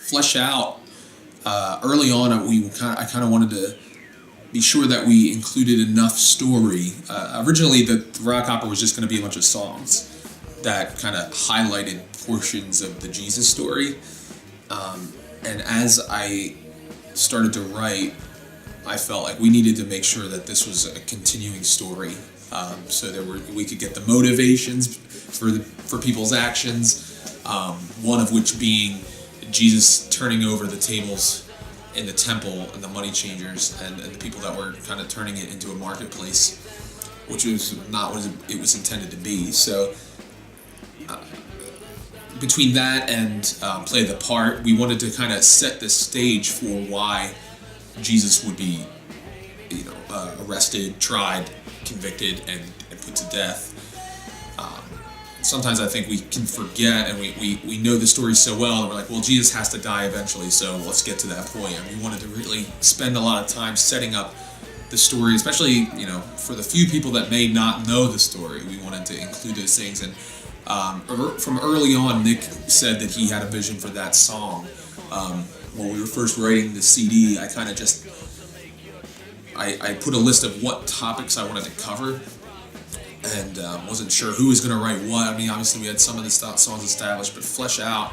flesh out early on. I kind of wanted to be sure that we included enough story. Originally, the rock opera was just going to be a bunch of songs that kind of highlighted portions of the Jesus story. And as I started to write, I felt like we needed to make sure that this was a continuing story, so that we could get the motivations for people's actions. One of which being Jesus turning over the tables in the temple and the money changers and the people that were kind of turning it into a marketplace, which was not what it was intended to be. So between that and play the part, we wanted to kind of set the stage for why Jesus would be, arrested, tried, convicted, and put to death. Sometimes I think we can forget, and we know the story so well, and we're like, well, Jesus has to die eventually, so let's get to that point. And we wanted to really spend a lot of time setting up the story, especially, for the few people that may not know the story. We wanted to include those things. And from early on, Nick said that he had a vision for that song. When we were first writing the CD, I kind of just I put a list of what topics I wanted to cover, and wasn't sure who was going to write what. I mean, obviously we had some of the songs established, but Flesh Out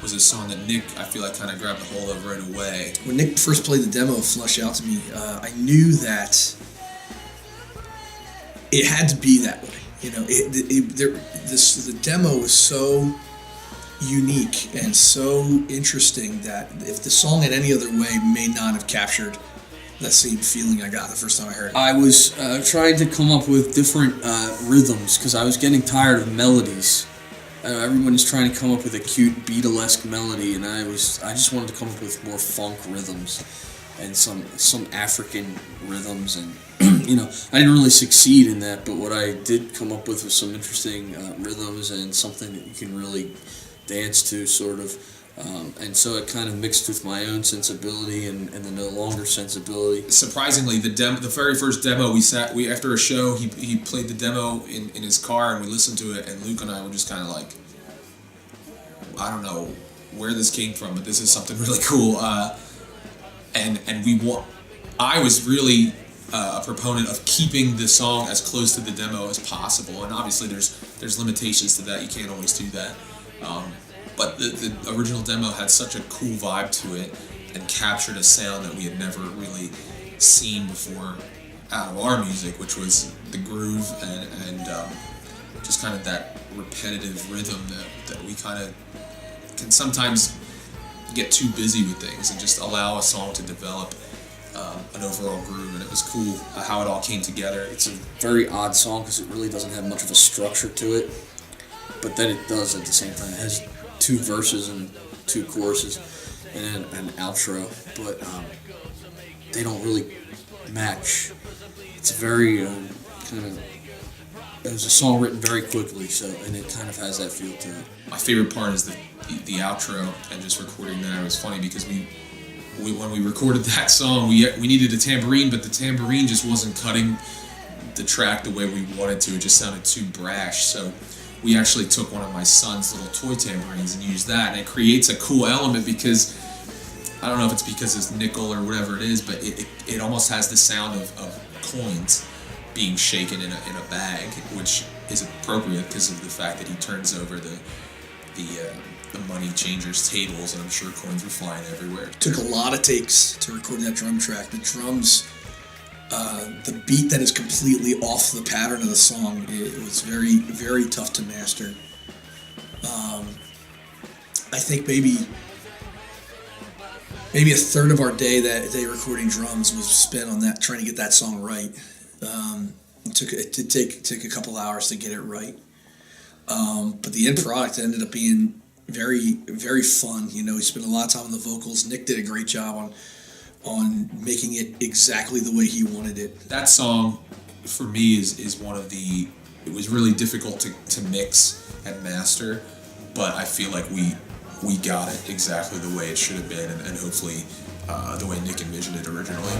was a song that Nick, I feel like, kind of grabbed a hold of right away. When Nick first played the demo of Flesh Out to me, I knew that it had to be that way. The demo was so unique and so interesting that if the song in any other way may not have captured that same feeling I got the first time I heard it. I was trying to come up with different rhythms because I was getting tired of melodies. Everyone is trying to come up with a cute Beatlesque melody, and I just wanted to come up with more funk rhythms and some African rhythms, and I didn't really succeed in that, but what I did come up with was some interesting rhythms and something that you can really dance to, sort of. And so it kind of mixed with my own sensibility and the No Longer sensibility. Surprisingly, the very first demo we after a show, he played the demo in his car, and we listened to it, and Luke and I were just kind of like, I don't know where this came from, but this is something really cool. I was really a proponent of keeping the song as close to the demo as possible, and obviously there's limitations to that. You can't always do that. But the original demo had such a cool vibe to it and captured a sound that we had never really seen before out of our music, which was the groove and just kind of that repetitive rhythm that we kind of can sometimes get too busy with things and just allow a song to develop an overall groove. And it was cool how it all came together. It's a very odd song because it really doesn't have much of a structure to it, but then it does at the same time. It has 2 verses and 2 choruses and an outro, but they don't really match. It's very it was a song written very quickly, and it kind of has that feel to it. My favorite part is the outro, and just recording that. It was funny because we when we recorded that song, we needed a tambourine, but the tambourine just wasn't cutting the track the way we wanted to. It just sounded too brash, so we actually took one of my son's little toy tambourines and used that, and it creates a cool element because, I don't know if it's because it's nickel or whatever it is, but it almost has the sound of coins being shaken in a bag, which is appropriate because of the fact that he turns over the money changers' tables, and I'm sure coins were flying everywhere. Took a lot of takes to record that drum track. The drums, the beat that is completely off the pattern of the song, it was very, very tough to master. I think maybe a third of our day recording drums was spent on that, trying to get that song right. It did take a couple hours to get it right. But the end product ended up being very, very fun. We spent a lot of time on the vocals. Nick did a great job on making it exactly the way he wanted it. That song, for me, is one of the... It was really difficult to mix and master, but I feel like we got it exactly the way it should have been, and hopefully the way Nick envisioned it originally.